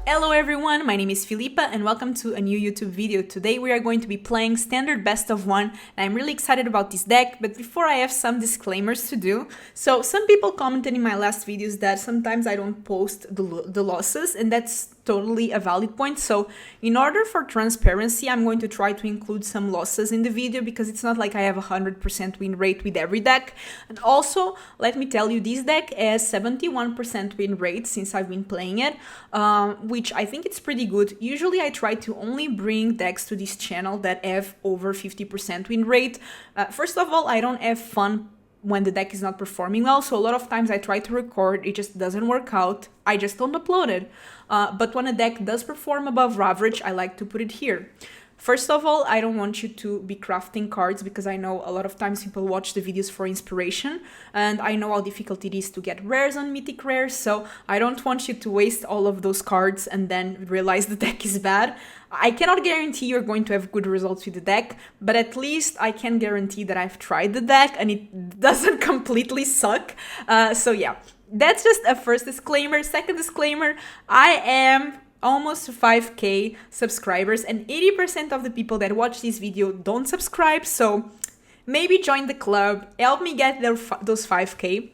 Hello everyone, my name is Filipa and welcome to a new YouTube video. Today we are going to be playing Standard Best of 1 and I'm really excited about this deck, but before I have some disclaimers to do. So some people commented in my last videos that sometimes I don't post the losses, and that's totally a valid point. So in order for transparency, I'm going to try to include some losses in the video because it's not like I have a 100% win rate with every deck. And also, let me tell you, this deck has 71% win rate since I've been playing it, which I think it's pretty good. Usually I try to only bring decks to this channel that have over 50% win rate. First of all, I don't have fun when the deck is not performing well, so a lot of times I try to record, it just doesn't work out, I just don't upload it. But when a deck does perform above average, I like to put it here. First of all, I don't want you to be crafting cards because I know a lot of times people watch the videos for inspiration, and I know how difficult it is to get rares on mythic rares, so I don't want you to waste all of those cards and then realize the deck is bad. I cannot guarantee you're going to have good results with the deck, but at least I can guarantee that I've tried the deck and it doesn't completely suck. So yeah, that's just a first disclaimer. Second disclaimer, I am almost 5k subscribers and 80% of the people that watch this video don't subscribe, so maybe join the club, help me get those 5k.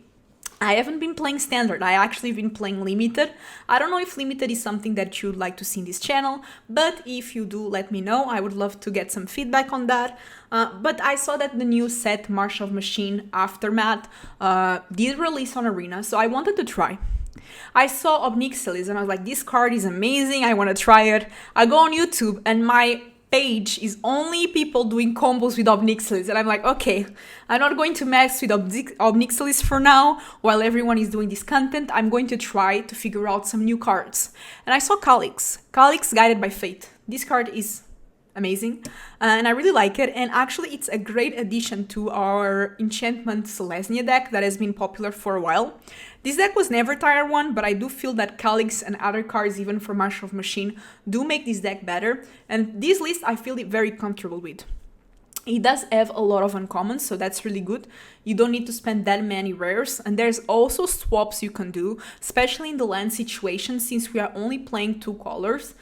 I haven't been playing Standard, I actually been playing Limited. I don't know if Limited is something that you'd like to see in this channel, but if you do, let me know. I would love to get some feedback on that. But I saw that the new set March of Machine Aftermath did release on Arena, so I wanted to try. I saw Obnixilis and I was like, this card is amazing, I want to try it. I go on YouTube and my page is only people doing combos with Obnixilis, and I'm like, okay, I'm not going to mess with Obnixilis for now while everyone is doing this content. I'm going to try to figure out some new cards. And I saw Calix Guided by Fate. This card is amazing and I really like it, and actually it's a great addition to our enchantment Selesnya deck that has been popular for a while. This deck was never tier 1, but I do feel that Calix and other cards, even from March of Machine, do make this deck better, and this list I feel very comfortable with. It does have a lot of uncommons, so that's really good. You don't need to spend that many rares, and there's also swaps you can do, especially in the land situation since we are only playing 2 colors.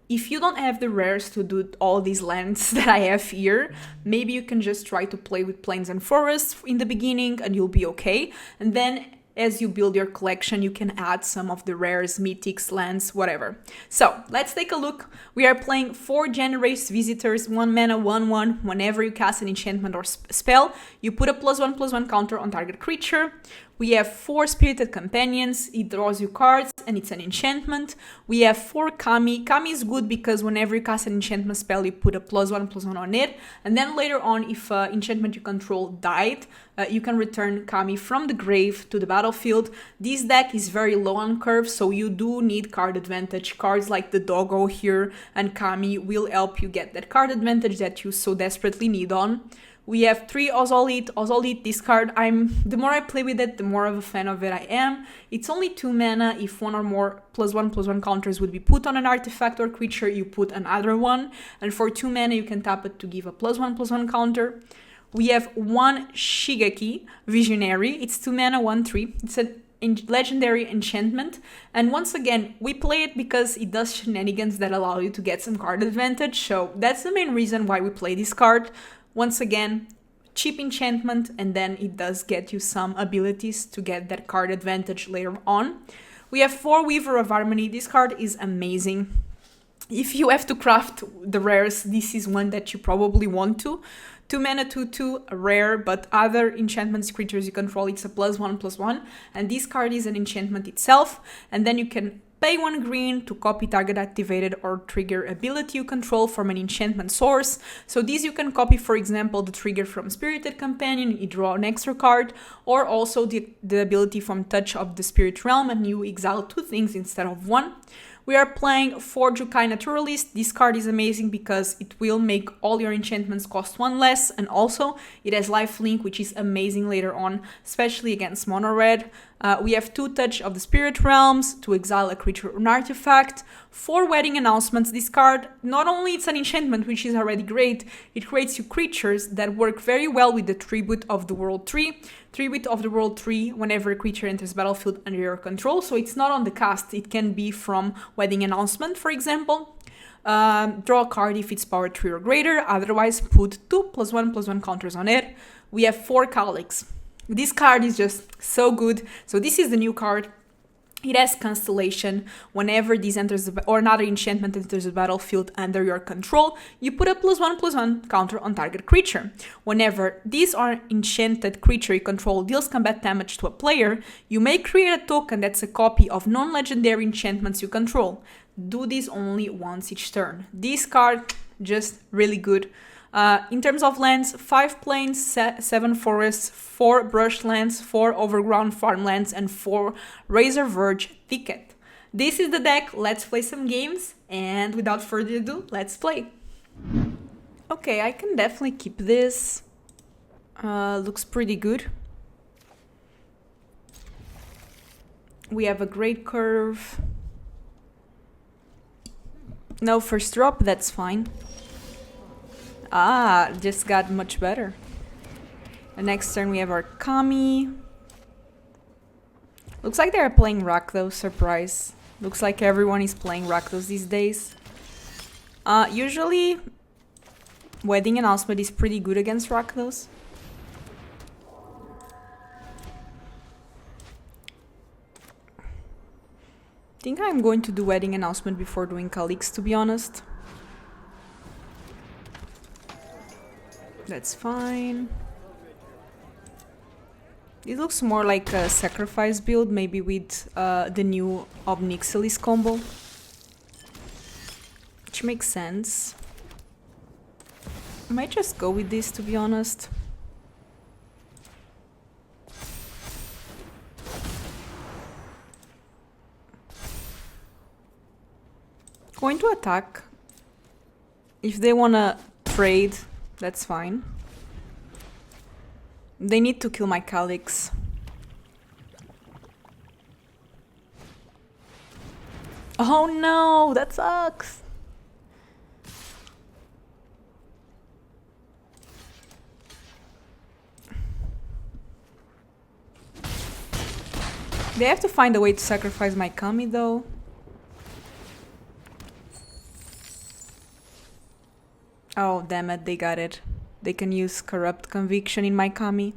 If you don't have the rares to do all these lands that I have here, maybe you can just try to play with plains and forests in the beginning and you'll be okay. And then as you build your collection, you can add some of the rares, mythics, lands, whatever. So let's take a look. We are playing 4 Generous Visitors, 1 mana, 1/1. Whenever you cast an enchantment or spell, you put a +1/+1 counter on target creature. We have 4 Spirited Companions, it draws you cards and it's an enchantment. We have 4 Kami. Kami is good because whenever you cast an enchantment spell, you put a +1/+1 on it. And then later on, if enchantment you control died, you can return Kami from the grave to the battlefield. This deck is very low on curve, so you do need card advantage. Cards like the Doggo here and Kami will help you get that card advantage that you so desperately need on. We have 3 Ozolith. Ozolith, this card, the more I play with it, the more of a fan of it I am. It's only 2 mana. If 1 or more +1/+1 counters would be put on an artifact or creature, you put another one. And for 2 mana, you can tap it to give a +1/+1 counter. We have 1 Shigeki Visionary. It's 2 mana, 1/3. It's a legendary enchantment, and once again we play it because it does shenanigans that allow you to get some card advantage, so that's the main reason why we play this card. Once again, cheap enchantment, and then it does get you some abilities to get that card advantage later on. We have 4 Weaver of Harmony. This card is amazing. If you have to craft the rares, this is one that you probably want to. 2 mana, 2/2, rare, but other enchantments creatures you control, it's a +1/+1, and this card is an enchantment itself, and then you can pay 1 green to copy target activated or trigger ability you control from an enchantment source. So these you can copy, for example, the trigger from Spirited Companion, you draw an extra card, or also the ability from Touch of the Spirit Realm and you exile 2 things instead of 1. We are playing 4 Jukai Naturalist. This card is amazing because it will make all your enchantments cost 1 less, and also it has lifelink, which is amazing later on, especially against mono red. We have 2 Touch of the Spirit Realms to exile a creature or an artifact. 4 Wedding Announcements. This card, not only it's an enchantment, which is already great, it creates you creatures that work very well with the Tribute of the World tree. Tribute of the World tree whenever a creature enters battlefield under your control, so it's not on the cast, it can be from Wedding Announcement, for example. Draw a card if it's power 3 or greater, otherwise put 2+1/+1 counters on it. We have 4 Calix. This card is just so good. So this is the new card. It has Constellation. Whenever this enters or another enchantment enters the battlefield under your control, you put a +1/+1 counter on target creature. Whenever this or enchanted creature you control deals combat damage to a player, you may create a token that's a copy of non-legendary enchantments you control. Do this only once each turn. This card, just really good. In terms of lands, 5 plains, 7 forests, 4 brushlands, 4 overgrown farmlands, and 4 Razorverge Thicket. This is the deck. Let's play some games, and without further ado, let's play. Okay, I can definitely keep this. Looks pretty good. We have a great curve. No first drop, that's fine. Ah, just got much better. The next turn we have our Kami. Looks like they're playing Rakdos, surprise. Looks like everyone is playing Rakdos these days. Usually, Wedding Announcement is pretty good against Rakdos. I think I'm going to do Wedding Announcement before doing Calix, to be honest. That's fine. It looks more like a sacrifice build, maybe with the new Obnixilis combo. Which makes sense. I might just go with this, to be honest. Going to attack. If they wanna trade, that's fine. They need to kill my Calix. Oh no, that sucks. They have to find a way to sacrifice my Kami though. Oh, damn it, they got it. They can use Corrupt Conviction in my Kami.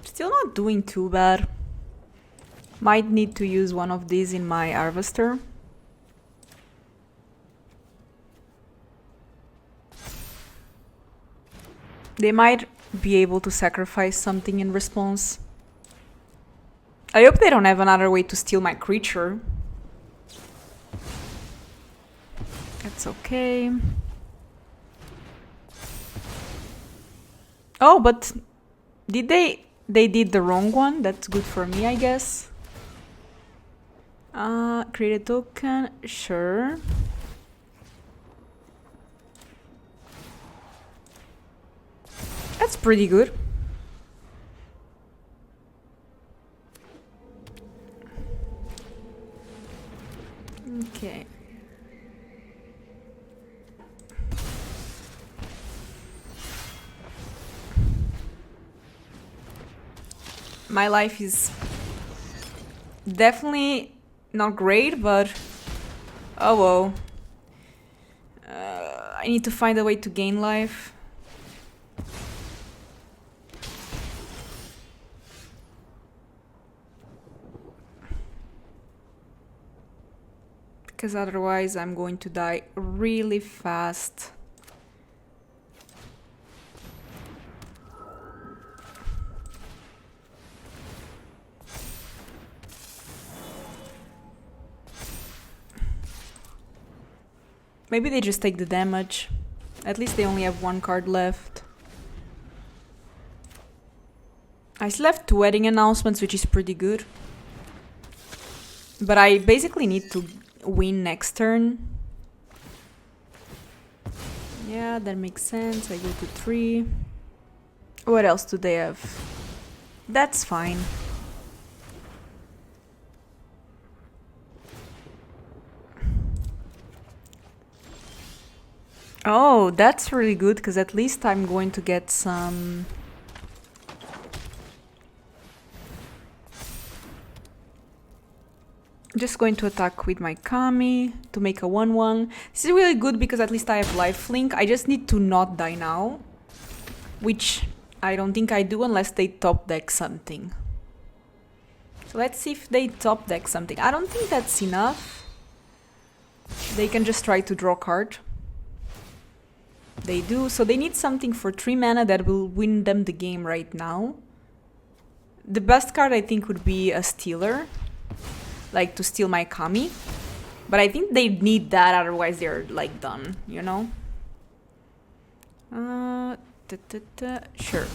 Still not doing too bad. Might need to use one of these in my Harvester. They might be able to sacrifice something in response. I hope they don't have another way to steal my creature. That's okay. Oh, but did they did the wrong one? That's good for me, I guess. Create a token, sure. That's pretty good. Okay. My life is definitely not great, but oh well. I need to find a way to gain life. Because otherwise I'm going to die really fast. Maybe they just take the damage. At least they only have one card left. I still have 2 wedding announcements, which is pretty good. But I basically need to win next turn. Yeah, that makes sense. I go to 3. What else do they have? That's fine. Oh, that's really good, because at least I'm going to get some... Just going to attack with my Kami to make a 1-1. This is really good because at least I have lifelink. I just need to not die now, which I don't think I do unless they top deck something. So let's see if they top deck something. I don't think that's enough. They can just try to draw a card. They do, so they need something for 3 mana that will win them the game right now. The best card I think would be a Stealer, like to steal my Kami. But I think they need that, otherwise they're like done, you know? Sure.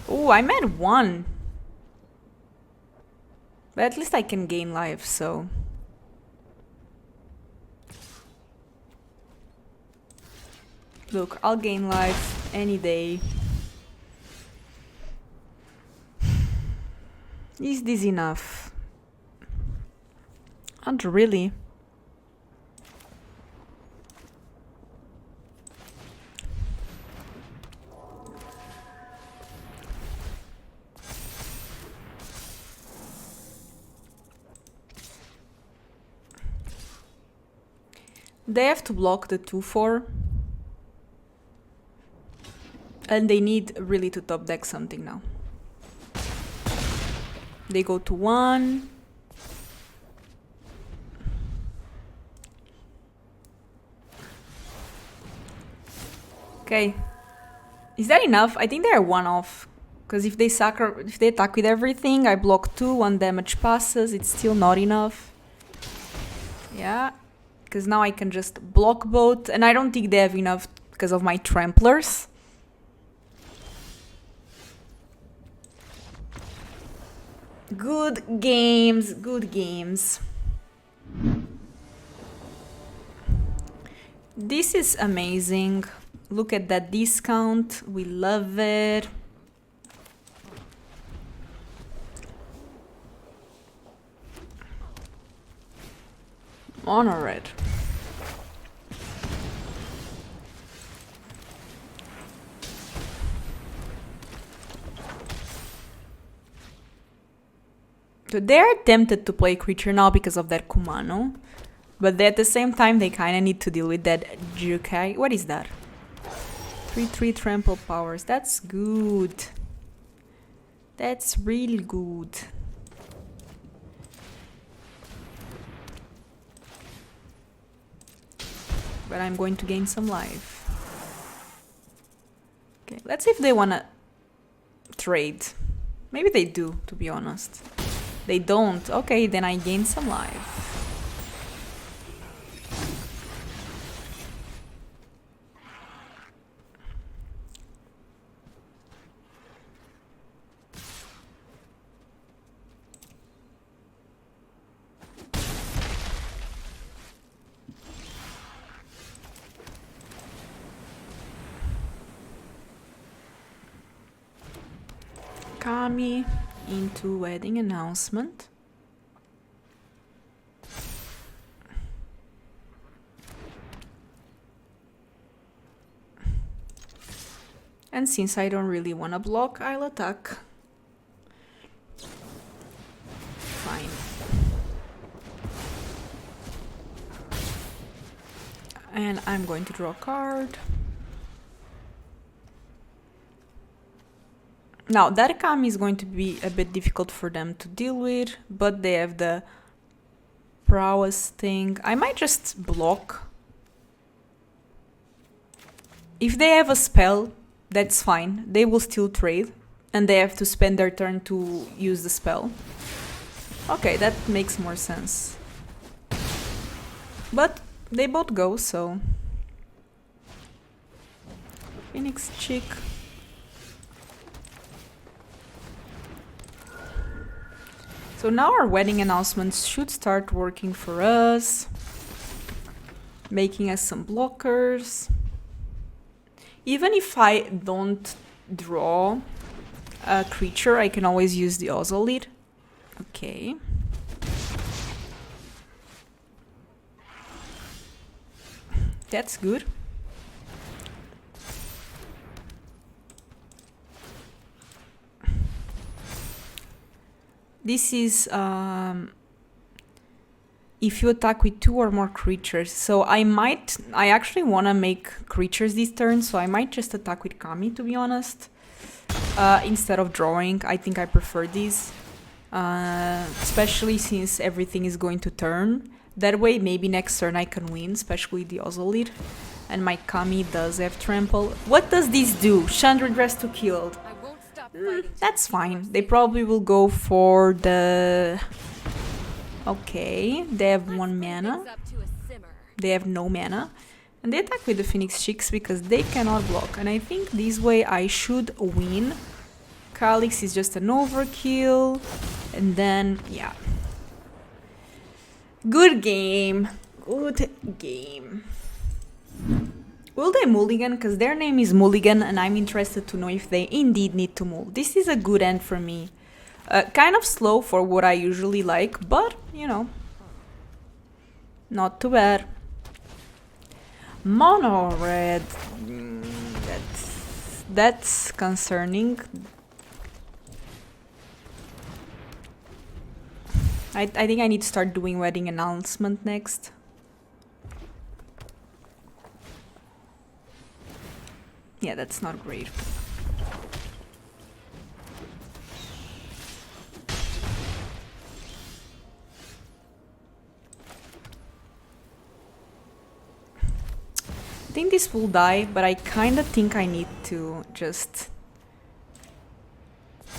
Oh, I'm at 1. But at least I can gain life, so... Look, I'll gain life any day. Is this enough? Not really. They have to block the 2/4. And they need really to top deck something now. They go to 1. Okay. Is that enough? I think they're 1 off. Because if they attack with everything, I block 2, 1 damage passes, it's still not enough. Yeah. Because now I can just block both. And I don't think they have enough because of my tramplers. Good games, good games. This is amazing. Look at that discount. We love it. Honor it. So they're tempted to play creature now because of that Kumano. But at the same time, they kind of need to deal with that Jukai. What is that? 3/3 trample powers. That's good. That's really good. But I'm going to gain some life. Okay, let's see if they want to trade. Maybe they do, to be honest. They don't. Okay, then I gain some life. Kami into wedding announcement. And since I don't really want to block, I'll attack. Fine. And I'm going to draw a card. Now, that Kami is going to be a bit difficult for them to deal with, but they have the prowess thing. I might just block. If they have a spell, that's fine. They will still trade, and they have to spend their turn to use the spell. Okay, that makes more sense. But they both go, so... Phoenix Chick... So now our wedding announcements should start working for us, making us some blockers. Even if I don't draw a creature, I can always use the Ozolith. Okay. That's good. This is if you attack with 2 or more creatures. So I actually want to make creatures this turn, so I might just attack with Kami, to be honest. Instead of drawing, I think I prefer these. Especially since everything is going to turn. That way, maybe next turn I can win, especially the Ozolith. And my Kami does have trample. What does this do? Chandra dress to killed. That's fine. They probably will go for the... Okay, they have 1 mana. They have no mana. And they attack with the Phoenix Chicks because they cannot block. And I think this way I should win. Calix is just an overkill. And then, yeah. Good game. Good game. Will they mulligan? Because their name is Mulligan and I'm interested to know if they indeed need to move. This is a good end for me. Kind of slow for what I usually like, but, you know. Not too bad. Mono red. That's concerning. I think I need to start doing wedding announcement next. Yeah, that's not great. I think this will die, but I kinda think I need to just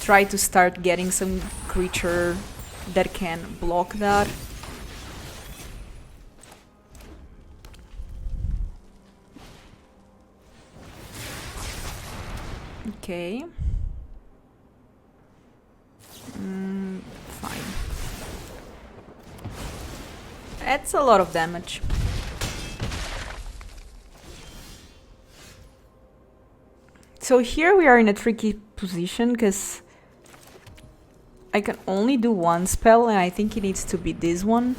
try to start getting some creature that can block that. Okay. Fine. That's a lot of damage. So here we are in a tricky position because I can only do 1 spell and I think it needs to be this one.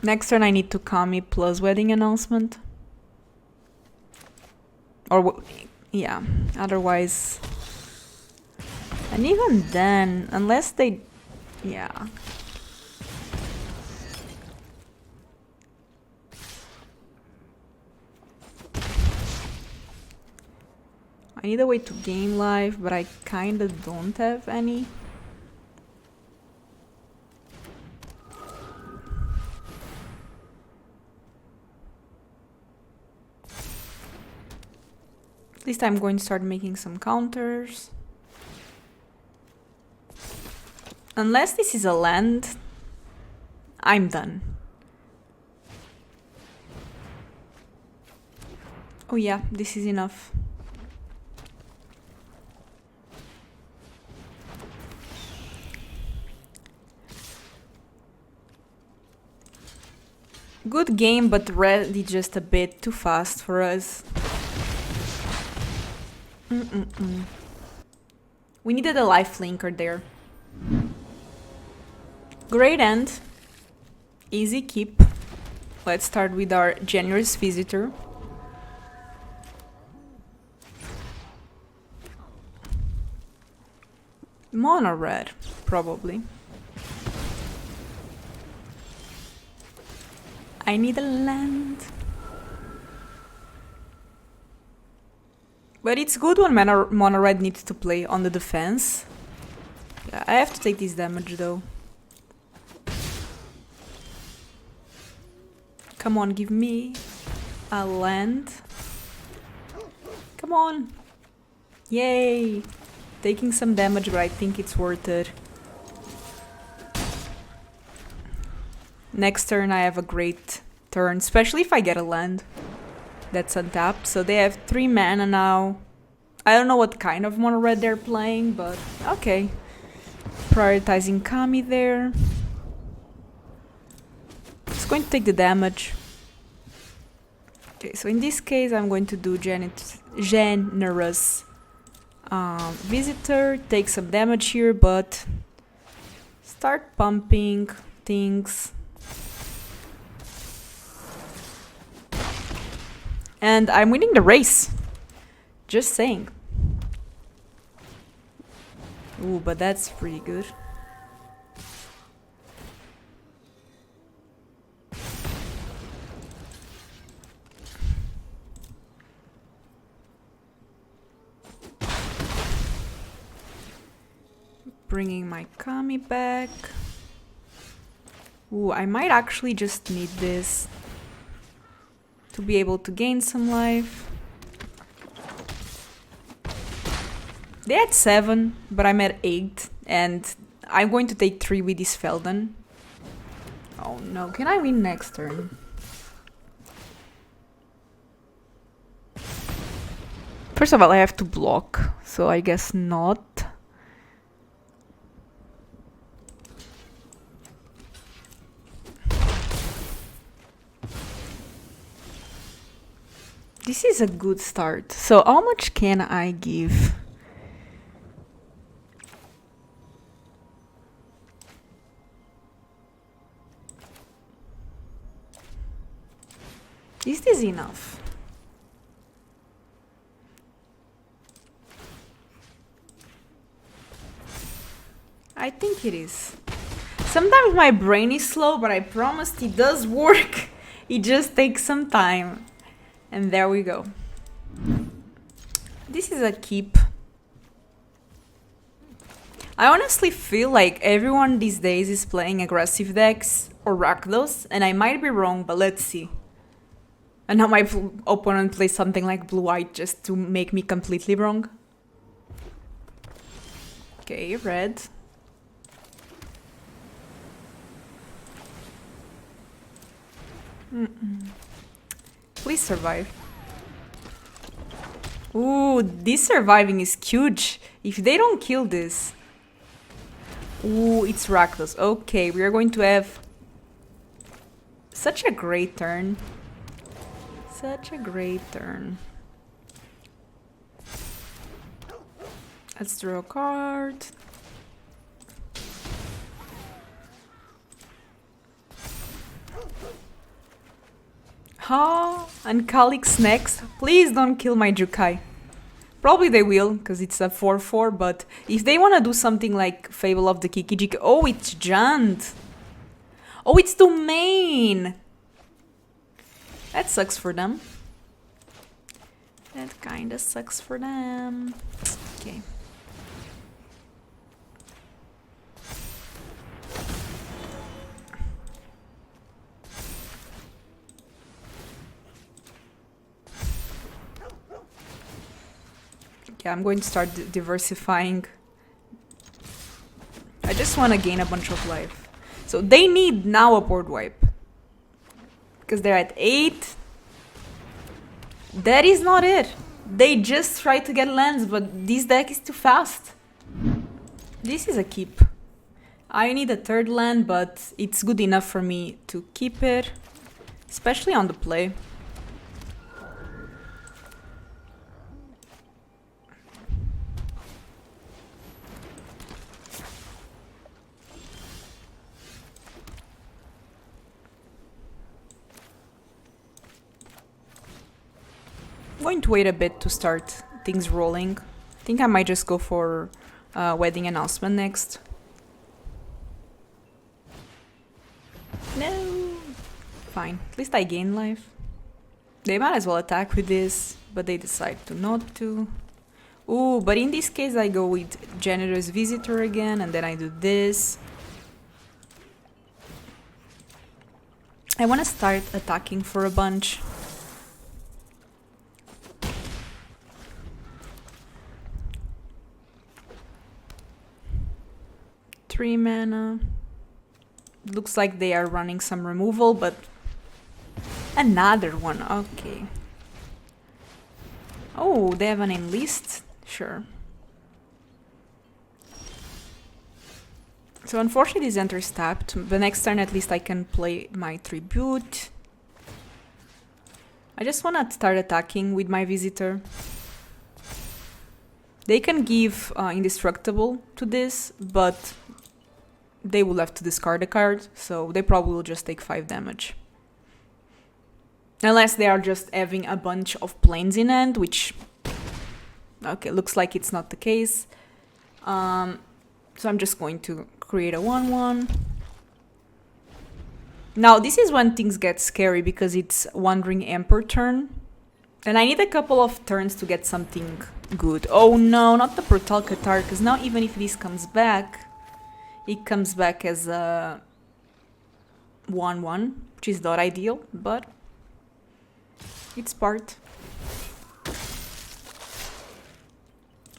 Next turn I need to Kami plus wedding announcement. Or, yeah, otherwise... And even then, unless they... Yeah. I need a way to gain life, but I kinda don't have any. At least I'm going to start making some counters. Unless this is a land, I'm done. Oh yeah, this is enough. Good game, but red is just a bit too fast for us. We needed a life linker there. Great end. Easy keep. Let's start with our generous visitor. Mono red, probably. I need a land. But it's good when mono red needs to play on the defense. Yeah, I have to take this damage though. Come on, give me a land. Come on. Yay. Taking some damage, but I think it's worth it. Next turn I have a great turn, especially if I get a land that's untapped. So they have 3 mana now. I don't know what kind of mono red they're playing, but okay. Prioritizing Kami there. It's going to take the damage. Okay, so in this case I'm going to do generous visitor, take some damage here, but start pumping things. And I'm winning the race. Just saying. Ooh, but that's pretty good. Bringing my Kami back. Ooh, I might actually just need this to be able to gain some life. They had 7, but I'm at 8, and I'm going to take 3 with this Felden. Oh no, can I win next turn? First of all, I have to block, so I guess not. This is a good start. So how much can I give? Is this enough? I think it is. Sometimes my brain is slow, but I promised it does work. It just takes some time. And there we go. This is a keep. I honestly feel like everyone these days is playing aggressive decks or Rakdos, and I might be wrong, but let's see. And now my opponent plays something like blue-white just to make me completely wrong. Okay, red. Please survive. Ooh, this surviving is huge. If they don't kill this... Ooh, it's Rakdos. Okay, we are going to have such a great turn. Such a great turn. Let's draw a card. Ha! And Calix next. Please don't kill my Jukai. Probably they will, because it's a 4-4, but if they want to do something like Fable of the Kikijiki... Oh, it's Jund! Oh, it's Domain! That sucks for them. That kinda sucks for them. Okay. Yeah, I'm going to start diversifying. I just want to gain a bunch of life. So they need now a board wipe. Because they're at 8. That is not it. They just try to get lands, but this deck is too fast. This is a keep. I need a 3rd land, but it's good enough for me to keep it. Especially on the play. I'm going to wait a bit to start things rolling. I think I might just go for wedding announcement next. No! Fine. At least I gain life. They might as well attack with this, but they decide to not to. Ooh, but in this case I go with Generous Visitor again, and then I do this. I want to start attacking for a bunch. 3 mana. Looks like they are running some removal, but another one. Okay. Oh, they have an enlist. Sure. So unfortunately this enters tapped. The next turn at least I can play my Tribute. I just want to start attacking with my Visitor. They can give Indestructible to this, but they will have to discard a card, so they probably will just take 5 damage. Unless they are just having a bunch of planes in hand, which... Okay, looks like it's not the case. So I'm just going to create a 1/1. Now, this is when things get scary because it's Wandering Emperor turn. And I need a couple of turns to get something good. Oh no, not the Brutal Cathar, because now even if this comes back, it comes back as a 1/1, which is not ideal, but it's part.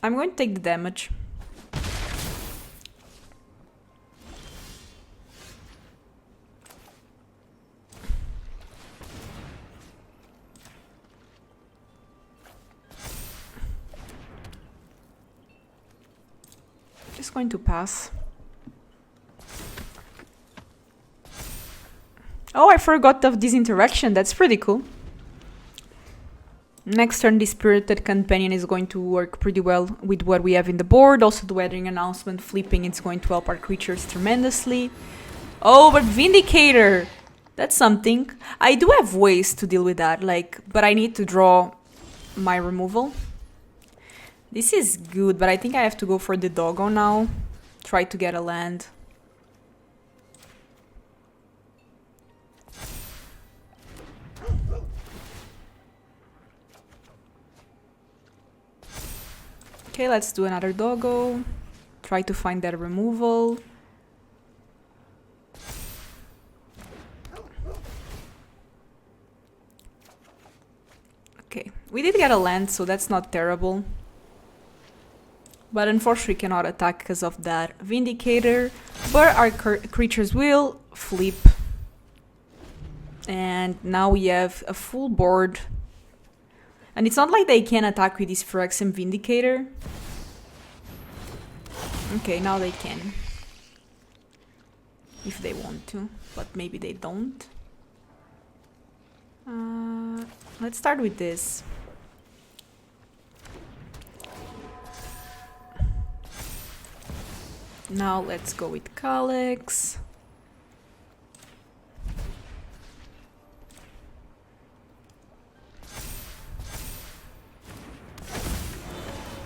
I'm going to take the damage. Just going to pass. Oh, I forgot of this interaction. That's pretty cool. Next turn, the Spirited Companion is going to work pretty well with what we have in the board. Also, the Weathering Announcement flipping, it's going to help our creatures tremendously. Oh, but Vindicator! That's something. I do have ways to deal with that, but I need to draw my removal. This is good, but I think I have to go for the Doggo now. Try to get a land. Okay, let's do another Doggo. Try to find that removal. Okay, we did get a land, so that's not terrible. But unfortunately cannot attack because of that Vindicator. But our creatures will flip. And now we have a full board. And it's not like they can attack with this Phyrexian Vindicator. Okay, now they can. If they want to, but maybe they don't. Let's start with this. Now let's go with Calix.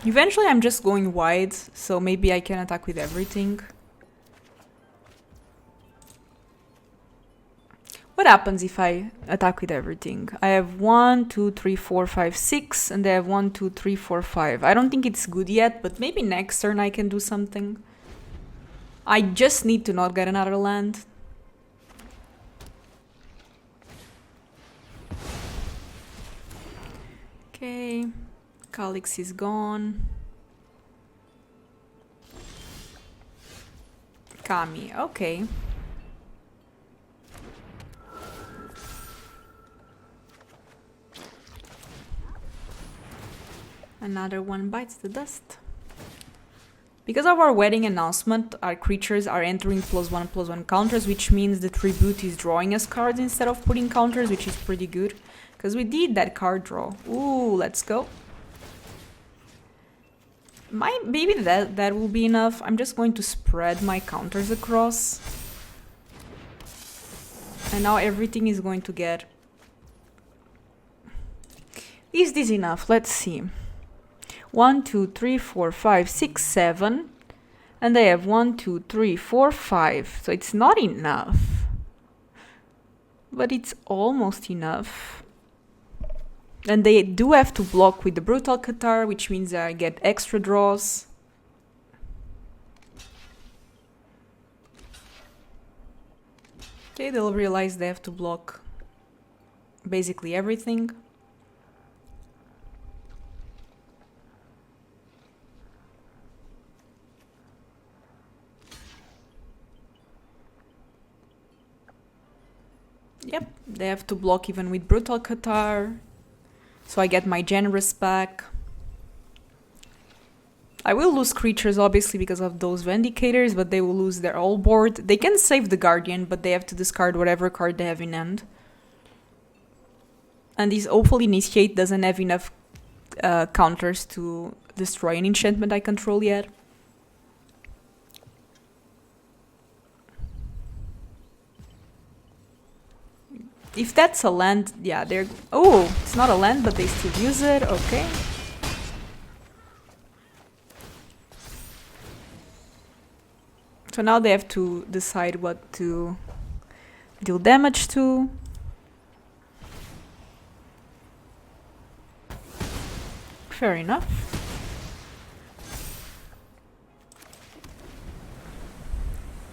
Eventually I'm just going wide, so maybe I can attack with everything. What happens if I attack with everything? I have 1, 2, 3, 4, 5, 6, and I have 1, 2, 3, 4, 5. I don't think it's good yet, but maybe next turn I can do something. I just need to not get another land. Okay. Calix is gone. Kami, okay. Another one bites the dust. Because of our Wedding Announcement, our creatures are entering +1/+1 counters, which means the Tribute is drawing us cards instead of putting counters, which is pretty good. Because we did that card draw. Ooh, let's go. Maybe that will be enough. I'm just going to spread my counters across. And now everything is going to get... Is this enough? Let's see. 1, 2, 3, 4, 5, 6, 7. And I have 1, 2, 3, 4, 5. So it's not enough. But it's almost enough. And they do have to block with the Brutal Cathar, which means I get extra draws. Okay, they'll realize they have to block basically everything. Yep, they have to block even with Brutal Cathar. So I get my Generous back. I will lose creatures obviously because of those Vindicators, but they will lose their all board. They can save the Guardian, but they have to discard whatever card they have in hand. And this Awful Initiate doesn't have enough counters to destroy an enchantment I control yet. If that's a land, yeah, they're... Oh, it's not a land, but they still use it. Okay. So now they have to decide what to deal damage to. Fair enough.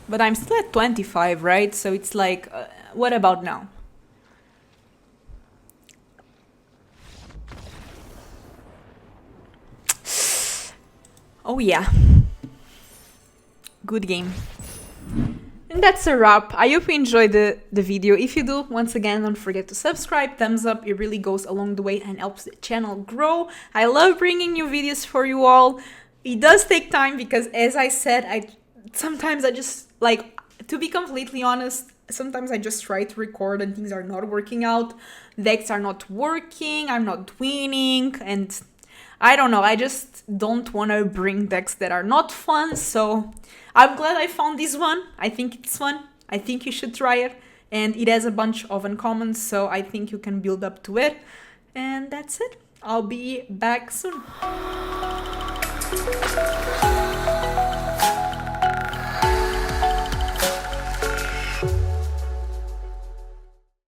But I'm still at 25, right? So it's like, what about now? Oh yeah. Good game. And that's a wrap. I hope you enjoyed the video. If you do, once again, don't forget to subscribe, thumbs up. It really goes along the way and helps the channel grow. I love bringing new videos for you all. It does take time because, as I said, sometimes I just, like, to be completely honest, sometimes I just try to record and things are not working out. Decks are not working, I'm not winning, and I don't know, I just don't want to bring decks that are not fun, so I'm glad I found this one. I think it's fun. I think you should try it. And it has a bunch of uncommons, so I think you can build up to it. And that's it. I'll be back soon.